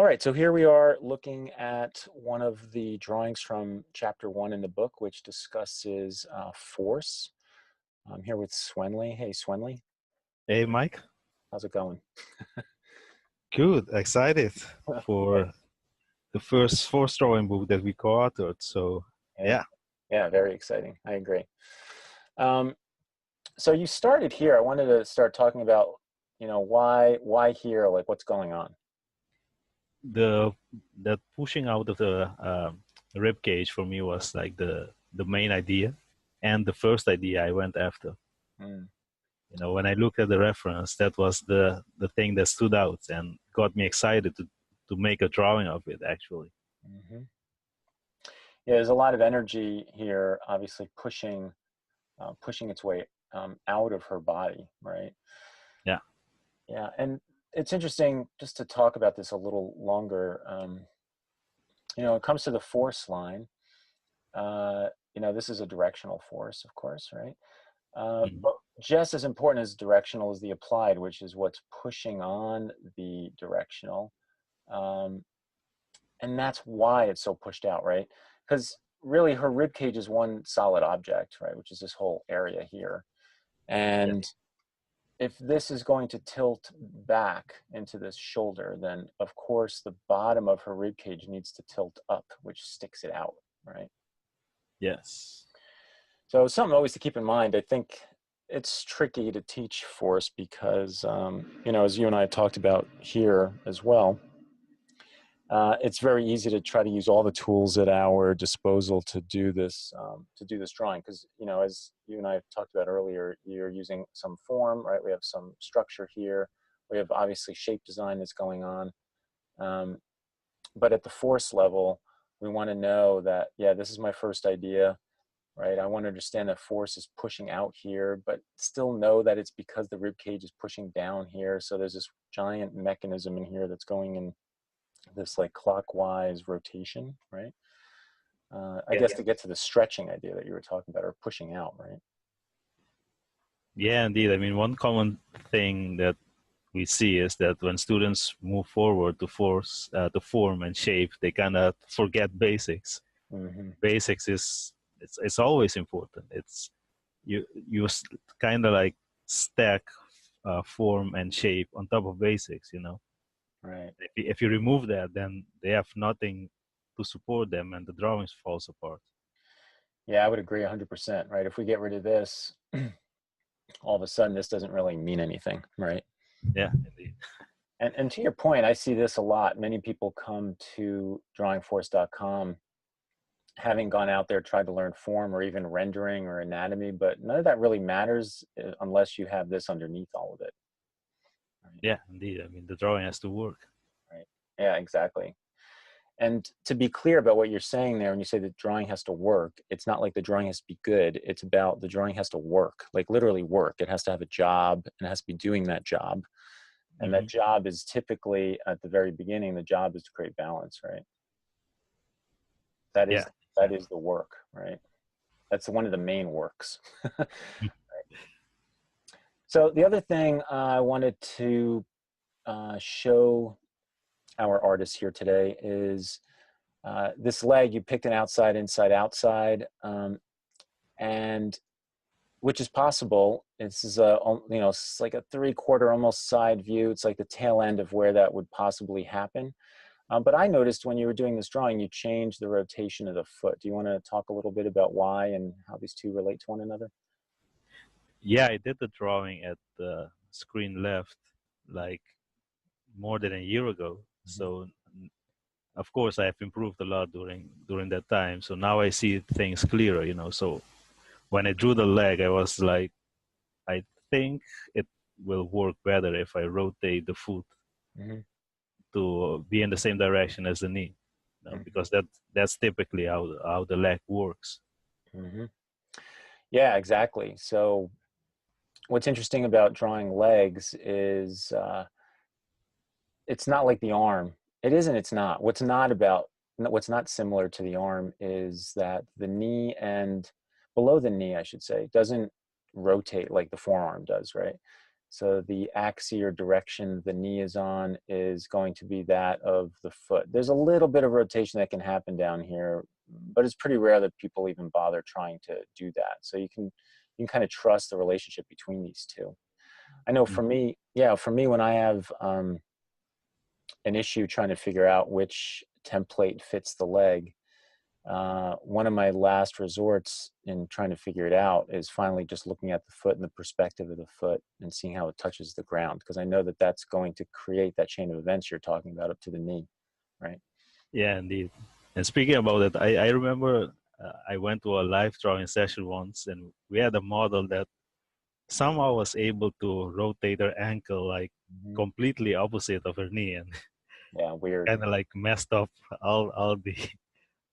right, so here we are looking at one of the drawings from chapter 1 in the book, which discusses force. I'm here with Swenley. Hey, Swenley, Hey, Mike. how's it going? Good. Excited Yeah, for the first force drawing book that we co-authored. So, yeah, yeah, yeah, very exciting. I agree. Um, so you started here. I wanted to start talking about, why here, like what's going on? the that pushing out of the rib cage for me was like the main idea, and the first idea I went after. Mm, When I looked at the reference, that was the thing that stood out and got me excited to make a drawing of it. Actually, hmm Yeah, there's a lot of energy here, obviously pushing its way out of her body, right? yeah. Yeah, and it's interesting just to talk about this a little longer. It comes to the force line. This is a directional force, of course, right? Mhm. But just as important as directional is the applied, which is what's pushing on the directional. Um, and that's why it's so pushed out, right? Because really her rib cage is one solid object, right? Which is this whole area here. Yeah. And if this is going to tilt back into this shoulder, then of course the bottom of her rib cage needs to tilt up, which sticks it out, right? Yes. So something always to keep in mind. I think it's tricky to teach force because, as you and I have talked about here as well, it's very easy to try to use all the tools at our disposal to do this drawing. Because as you and I have talked about earlier, you're using some form, right? We have some structure here. We have obviously shape design that's going on. Um, but at the force level, we want to know that, yeah, this is my first idea, right? I want to understand that force is pushing out here, but still know that it's because the rib cage is pushing down here. So there's this giant mechanism in here that's going in this like clockwise rotation, right? I Yeah. guess to get to the stretching idea that you were talking about, or pushing out, right? Yeah, indeed. I mean, one common thing that we see is that when students move forward to form and shape, they kind of forget basics. Mm-hmm. Basics is it's always important. It's you kind of like stack form and shape on top of basics. Right. If you remove that, then they have nothing to support them, and the drawings falls apart. Yeah, I would agree 100%, right? If we get rid of this, all of a sudden this doesn't really mean anything, right? Yeah, indeed. And to your point, I see this a lot. Many people come to drawingforce.com having gone out there, tried to learn form or even rendering or anatomy, but none of that really matters unless you have this underneath all of it. Right. Yeah, indeed. I mean, the drawing has to work. Right. Yeah, exactly. And to be clear about what you're saying there, when you say the drawing has to work, it's not like the drawing has to be good. It's about the drawing has to work, like literally work. It has to have a job and it has to be doing that job. And that Hmm. job is typically at the very beginning, the job is to create balance, right? That Yeah, is that is exactly. the work, right? That's one of the main works. So the other thing I wanted to show our artists here today is this leg. You picked an outside, inside, outside, and which is possible. This is it's like a 3/4 almost side view. It's like the tail end of where that would possibly happen. But I noticed when you were doing this drawing, you changed the rotation of the foot. Do you want to talk a little bit about why and how these two relate to one another? Yeah, I did the drawing at the screen left like more than a year ago. Mhm. So of course I have improved a lot during that time. So now I see things clearer. So when I drew the leg, I was like, I think it will work better if I rotate the foot Mhm. to be in the same direction as the knee. Mhm. Because that's typically how the leg works. Mhm. Yeah, exactly. So what's interesting about drawing legs is it's not like the arm. It is and it's not. What's not similar to the arm is that the knee and below the knee, I should say, doesn't rotate like the forearm does, right? So the axial direction the knee is on is going to be that of the foot. There's a little bit of rotation that can happen down here, but it's pretty rare that people even bother trying to do that. So you can kind of trust the relationship between these two. I know for Mhm. me, yeah, for me, when I have an issue trying to figure out which template fits the leg, one of my last resorts in trying to figure it out is finally just looking at the foot and the perspective of the foot and seeing how it touches the ground, because I know that that's going to create that chain of events you're talking about up to the knee, right? Yeah, indeed. And speaking about it, I remember I went to a live drawing session once, and we had a model that somehow was able to rotate her ankle like Mhm. completely opposite of her knee, and Yeah, weird. kind of like messed up all the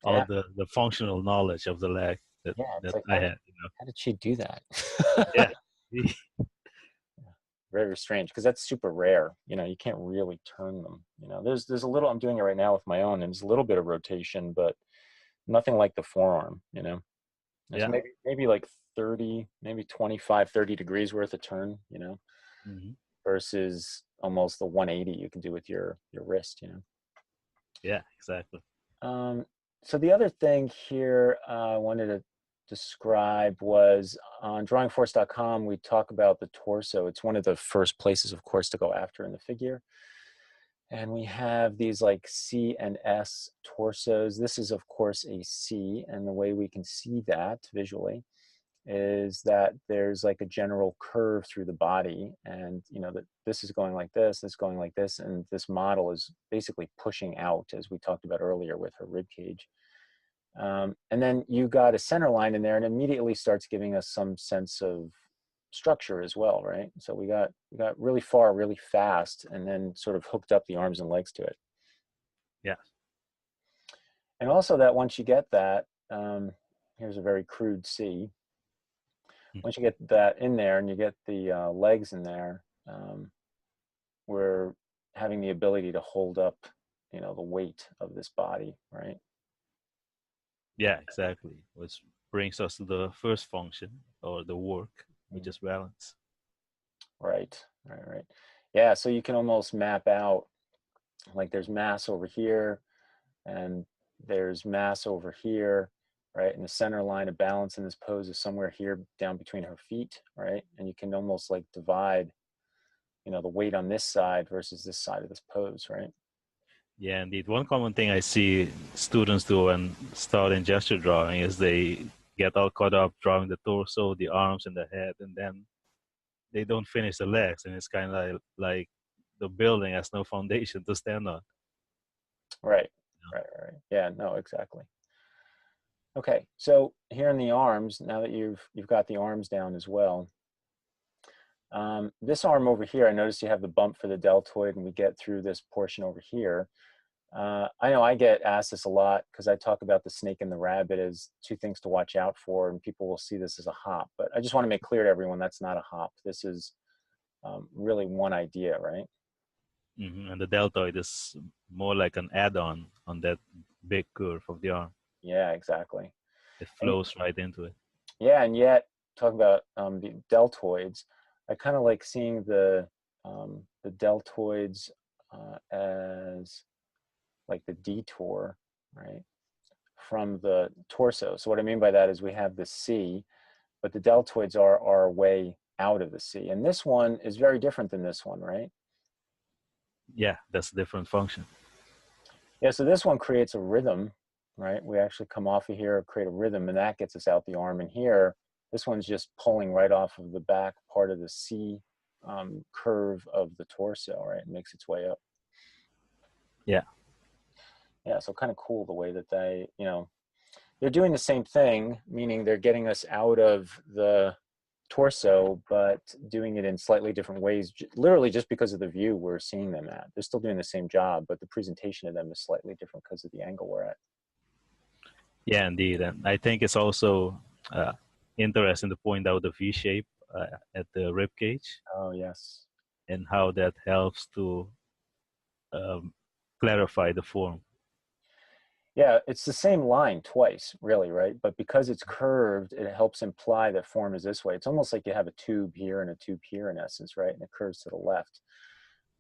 all Yeah, the functional knowledge of the leg that yeah. It's that like I had. You know. how did she do that? Yeah. Very strange, because that's super rare. You can't really turn them. There's a little. I'm doing it right now with my own, and there's a little bit of rotation, but nothing like the forearm. There's Yeah. maybe like 30, maybe 25, 30 degrees worth of turn, Hmm. versus almost the 180 you can do with your wrist, Yeah. Exactly. So the other thing here I wanted to describe was on drawingforce.com, we talk about the torso. It's one of the first places, of course, to go after in the figure. And we have these like C and S torsos. This is, of course, a C, and the way we can see that visually is that there's like a general curve through the body, and that this is going like this going like this, and this model is basically pushing out, as we talked about earlier with her rib cage. And then you got a center line in there, and immediately starts giving us some sense of structure as well, right? So we got really far, really fast, and then sort of hooked up the arms and legs to it. Yeah. And also that once you get that, here's a very crude C. Mm. Once you get that in there and you get the legs in there, we're having the ability to hold up, the weight of this body, right? Yeah. Exactly. Which brings us to the first function or the work, which Mm. is balance. Right, right, right. Yeah, so you can almost map out, like there's mass over here and there's mass over here, right? And the center line of balance in this pose is somewhere here down between her feet, right? And you can almost like divide, the weight on this side versus this side of this pose, right? Yeah, indeed. One common thing I see students do when starting gesture drawing is they get all caught up drawing the torso, the arms, and the head, and then they don't finish the legs, and it's kind of like the building has no foundation to stand on. Right, You know? right, right. Yeah, no, exactly. Okay, so here in the arms, now that you've got the arms down as well, this arm over here, I noticed you have the bump for the deltoid, and we get through this portion over here. I know I get asked this a lot because I talk about the snake and the rabbit as two things to watch out for, and people will see this as a hop. But I just want to make clear to everyone that's not a hop. This is really one idea, right? And the deltoid is more like an add-on on that big curve of the arm. Yeah, exactly. It And flows right into it. yeah, and yet talk about the deltoids. I kind of like seeing the deltoids as like the detour, right, from the torso. So what I mean by that is we have the C, but the deltoids are our way out of the C. And this one is very different than this one, right? Yeah, that's a different function. Yeah, so this one creates a rhythm, right? We actually come off of here, create a rhythm, and that gets us out the arm. And here, this one's just pulling right off of the back part of the C curve of the torso, right? It makes its way up. Yeah. Yeah, so kind of cool the way that they're doing the same thing, meaning they're getting us out of the torso, but doing it in slightly different ways, literally just because of the view we're seeing them at. They're still doing the same job, but the presentation of them is slightly different because of the angle we're at. Yeah, indeed. And I think it's also uh, interesting to point out the V shape at the rib cage Oh, yes. and how that helps to um, clarify the form. Yeah, it's the same line twice, really, right? But because it's curved, it helps imply that form is this way. It's almost like you have a tube here and a tube here in essence, right? And it curves to the left.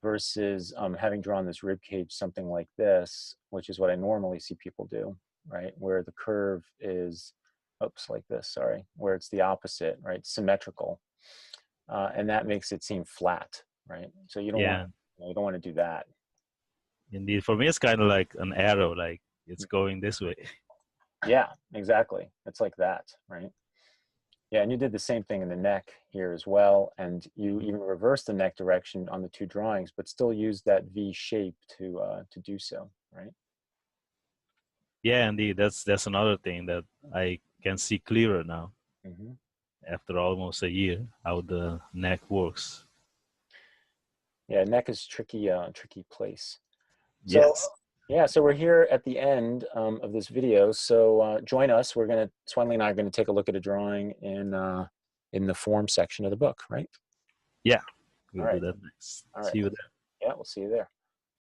Versus having drawn this rib cage, something like this, which is what I normally see people do, right? Where the curve is, oops, like this, sorry, where it's the opposite, right? Symmetrical, and that makes it seem flat, right? So you don't want, Yeah, you don't want to do that. indeed. For me, it's kind of like an arrow, like it's going this way. Yeah, exactly. It's like that, right? Yeah, and you did the same thing in the neck here as well, and you even reversed the neck direction on the two drawings, but still used that V shape to do so, right? Yeah, indeed. That's another thing that I can see clearer now Mm-hmm. after almost a year how the neck works. Yeah, neck is tricky, tricky place. So Yes. yeah, so we're here at the end of this video. So join us. Swanley and I are gonna take a look at a drawing in the form section of the book, right? Yeah, All we'll do right, that next. all right. See you there. Yeah, we'll see you there.